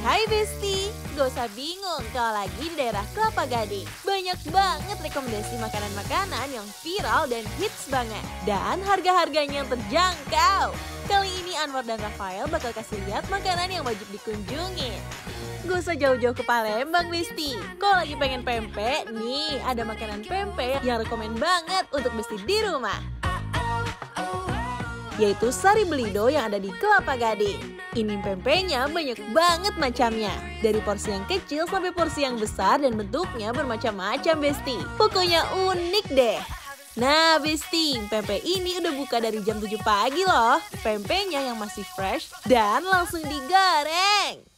Hai Besti, gak usah bingung kalau lagi di daerah Kelapa Gading. Banyak banget rekomendasi makanan-makanan yang viral dan hits banget. Dan harga-harganya yang terjangkau. Kali ini Anwar dan Rafael bakal kasih lihat makanan yang wajib dikunjungin. Gak usah jauh-jauh ke Palembang Besti. Kalau lagi pengen pempek, nih ada makanan pempek yang rekomen banget untuk Besti di rumah. Yaitu Sari Belido yang ada di Kelapa Gading. Ini pempeknya banyak banget macamnya. Dari porsi yang kecil sampai porsi yang besar dan bentuknya bermacam-macam Besti. Pokoknya unik deh. Nah Besti, pempek ini udah buka dari jam 7 pagi loh. Pempeknya yang masih fresh dan langsung digoreng.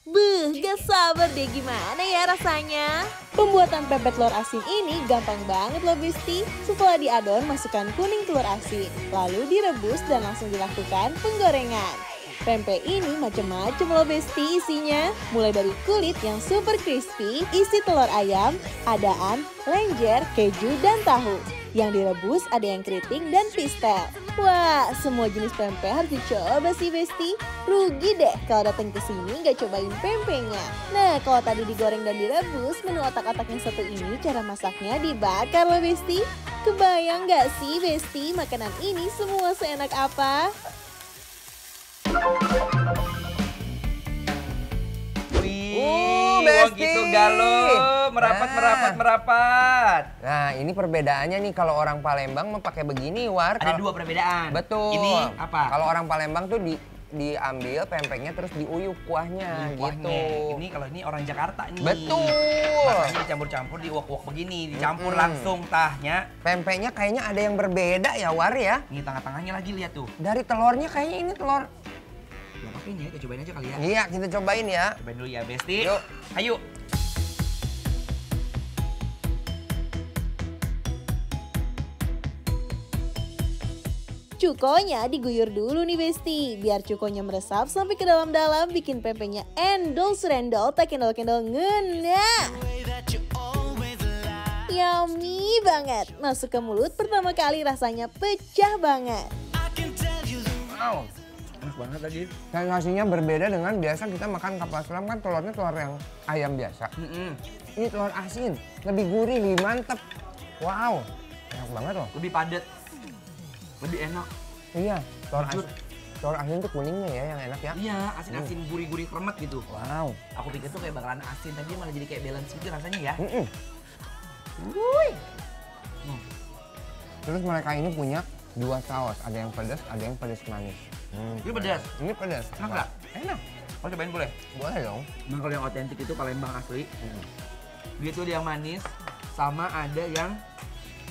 Gak sabar deh gimana ya rasanya. Pembuatan pempek telur asin ini gampang banget loh Besti. Setelah diadon, masukkan kuning telur asin. Lalu direbus dan langsung dilakukan penggorengan. Pempek ini macam-macam loh Besti isinya. Mulai dari kulit yang super crispy, isi telur ayam, adaan, lenjer, keju, dan tahu. Yang direbus ada yang keriting dan pistel. Wah, semua jenis pempek harus dicoba sih Besti. Rugi deh kalau datang ke sini nggak cobain pempeknya. Nah, kalau tadi digoreng dan direbus, menu otak-otak yang satu ini cara masaknya dibakar loh Besti. Kebayang nggak sih Besti makanan ini semua seenak apa? Besti gitu galuh, merapat. Nah, ini perbedaannya nih kalau orang Palembang mau pakai begini, War. Ada dua perbedaan. Betul. Ini apa? Kalau orang Palembang tuh diambil pempeknya terus diuyuk kuahnya gitu. Ini kalau ini orang Jakarta nih. Betul. Makanya dicampur-campur diuak-uak begini, dicampur langsung tahnya. Pempeknya kayaknya ada yang berbeda ya, War ya. Ini tengah-tengahnya lagi lihat tuh. Dari telurnya kayaknya ini telur. Ya pakai ini ya, kita cobain aja kali ya. Iya, kita cobain ya. Cobain dulu ya, Besti. Yuk. Ayo. Cukonya diguyur dulu nih Besti, biar cukonya meresap sampai ke dalam-dalam, bikin pempeknya endol serendol tak kendol-kendol ngena. Yummy banget, masuk ke mulut pertama kali rasanya pecah banget. Wow. Enak banget lagi. Sensasinya berbeda dengan biasa kita makan kapal selam kan telurnya telur yang ayam biasa. Ini telur asin, lebih gurih, lebih mantep. Wow, enak banget loh. Lebih padat. Lebih enak. Iya, telur asin tuh kuningnya ya yang enak ya. Iya, asin-asin gurih-gurih kremet gitu. Wow. Aku pikir tuh kayak bakalan asin, tapi malah jadi kayak balance gitu rasanya ya. Terus mereka ini punya dua saus, ada yang pedas, ada yang pedas manis. Ini pedas? Ini pedas. Enak nggak? Enak. Oh, cobain boleh? Boleh dong. Nah, kalau yang otentik itu Palembang asli. Dia tuh ada yang manis, sama ada yang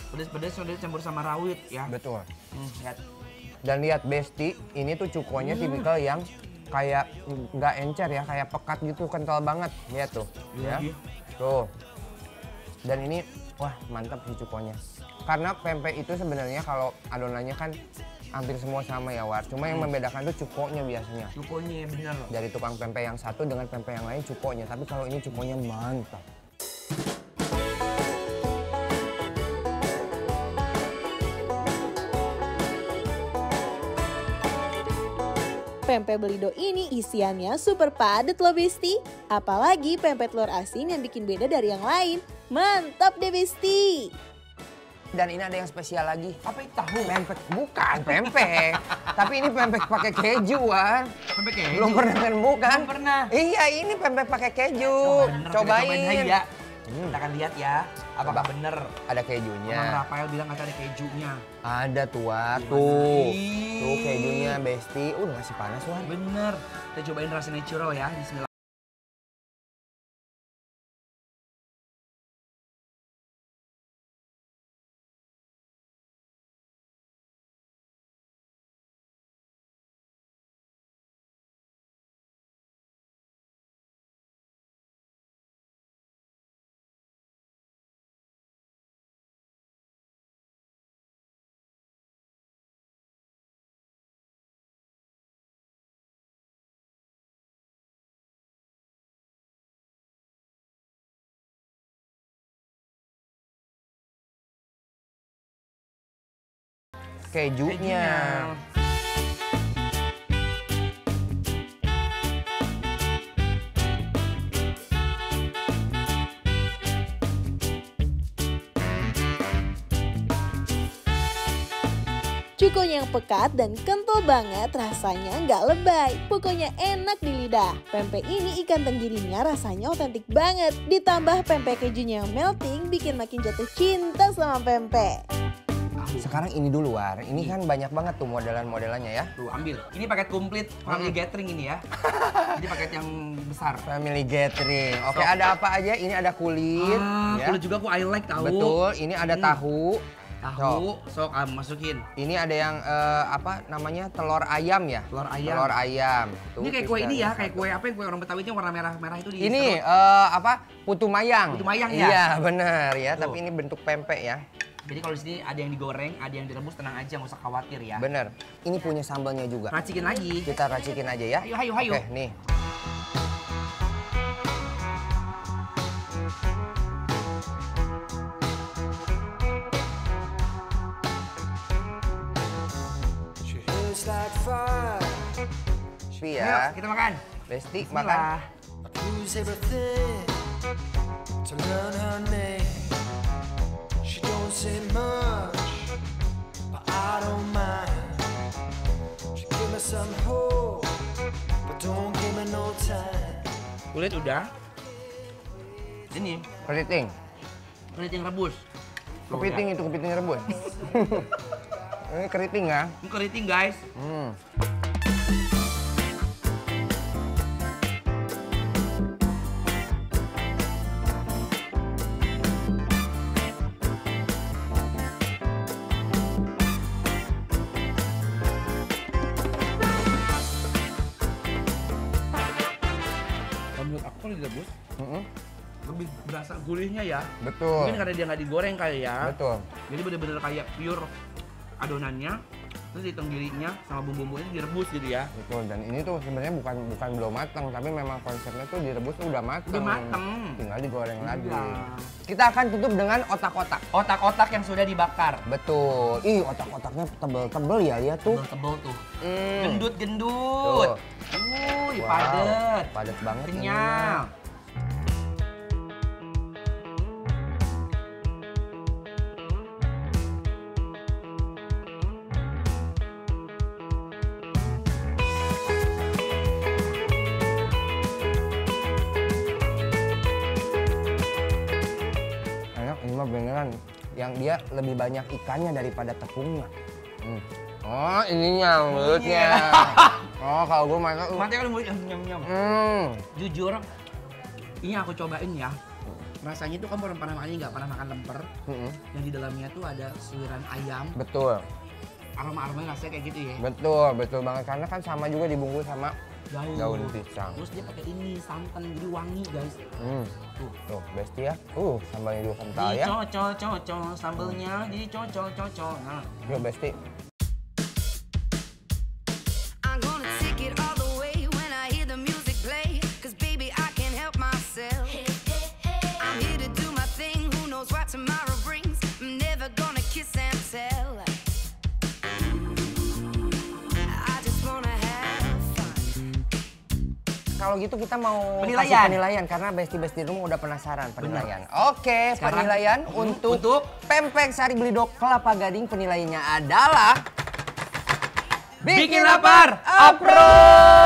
pedas-pedas udah campur sama rawit ya. Betul. Lihat. Dan lihat Besti, ini tuh cukonya tipikal yang kayak nggak encer ya, kayak pekat gitu, kental banget. Lihat tuh. Iya. Ya. Tuh. Dan ini, wah mantap sih cukonya. Karena pempek itu sebenarnya kalau adonannya kan hampir semua sama ya War. Cuma yang membedakan tuh cukonya biasanya. Cukonya bener loh. Dari tukang pempek yang satu dengan pempek yang lain cukonya. Tapi kalau ini cukonya mantap. Pempek Belido ini isiannya super padat loh Besti. Apalagi pempek telur asin yang bikin beda dari yang lain. Mantap deh Besti. Dan ini ada yang spesial lagi. Apa itu tahu? Pempek, bukan pempek. Tapi ini pempek pakai keju, War. Pempek keju? Belum pernah nemu kan? Belum pernah. Iya, ini pempek pakai keju. Bener, Cobain. aja. Kita akan lihat ya, apakah bener. Ada kejunya. Bang Rafael bilang katanya ada kejunya. Ada tuh, War. Gimana? Tuh. Ih. Tuh kejunya, Besti. Udah masih panas, War. Bener. Kita cobain rasa natural ya. Bismillah. Kejunya. Cukonya yang pekat dan kental banget, rasanya nggak lebay. Pokoknya enak di lidah. Pempek ini ikan tenggirinya rasanya otentik banget. Ditambah pempek kejunya yang melting bikin makin jatuh cinta sama pempek. Sekarang ini dulu War, ini kan banyak banget tuh modelan-modelannya ya. Tuh ambil. Ini paket komplit family gathering ini ya. Jadi paket yang besar. Family gathering. Oke, ada apa aja? Ini ada kulit. Ya. Kulit juga aku I like tahu. Betul, ini ada tahu. Tahu, sok masukin. Ini ada yang apa namanya? Telur ayam ya? Telur ayam. Telur ayam. Tuh, Ini kayak kue ini ya, kayak kue apa yang kue orang Betawi itu yang warna merah-merah itu di. Ini apa? Putu mayang. Putu mayang ya? Iya, benar ya, Tuh. tapi ini bentuk pempek ya. Jadi kalau di sini ada yang digoreng, ada yang direbus, tenang aja, nggak usah khawatir ya. Bener. Ini punya sambalnya juga. Racikin lagi. Kita racikin aja ya. Hayu, hayu, hayu. Oke, nih. Ayo, Ya. kita makan. Besti Bismillah. makan. lose everything to learn her name. She don't say much, but I don't mind. She give me some hope, but don't give me no time. Kulit udah. Ini Keriting. kulit yang rebus. Tuh, Kepiting ya. itu kepiting rebus. Ini keriting ya. Ini keriting guys. Kalau menurut aku kalau direbus lebih berasa gurihnya ya. Betul. Mungkin karena dia nggak digoreng kali ya. Betul. Jadi bener-bener kayak pure adonannya, terus di tenggirinya sama bumbu-bumbunya direbus gitu ya. Betul. Dan ini tuh sebenarnya bukan belum matang, tapi memang konsepnya tuh direbus tuh udah matang. Udah mateng. Tinggal digoreng lagi. Iya. Kita akan tutup dengan otak-otak. Otak-otak yang sudah dibakar. Betul. Ih, otak-otaknya tebel-tebel ya, lihat tuh. Tebel-tebel tuh. Hmm. Gendut-gendut. Tuh. Padet. Padet banget. Kenyal. Enak, ini mah beneran. Yang dia lebih banyak ikannya daripada tepungnya. Oh, ininya mulutnya. Oh, kalau gue makan Mati kalau mulut nyam-nyam. Jujur, ini aku cobain ya. Rasanya tuh kamu pernah makan ini nggak? Pernah makan lemper yang di dalamnya tuh ada suiran ayam. Betul. Aroma-aromanya rasanya kayak gitu ya. Betul, betul banget. Karena kan sama juga dibungkus sama daun pisang. Terus dia pakai ini santan jadi wangi guys. Tuh, besti ya. Sambalnya juga kental ya. Dicocol-cocol sambelnya, dicocol-cocol. Nah, Yuk, besti. I'm gonna take it all the way when I hear the music play. 'Cause baby, I can't help myself. I'm here to do my thing, who knows what tomorrow brings. I'm never gonna kiss and tell. I just wanna have fun. Kalau gitu kita mau Penilaian. kasih penilaian karena besti-besti rumah udah penasaran penilaian. Oke, Sekarang, penilaian untuk pempek Sari Belidok Kelapa Gading penilaiannya adalah bikin lapar, approve!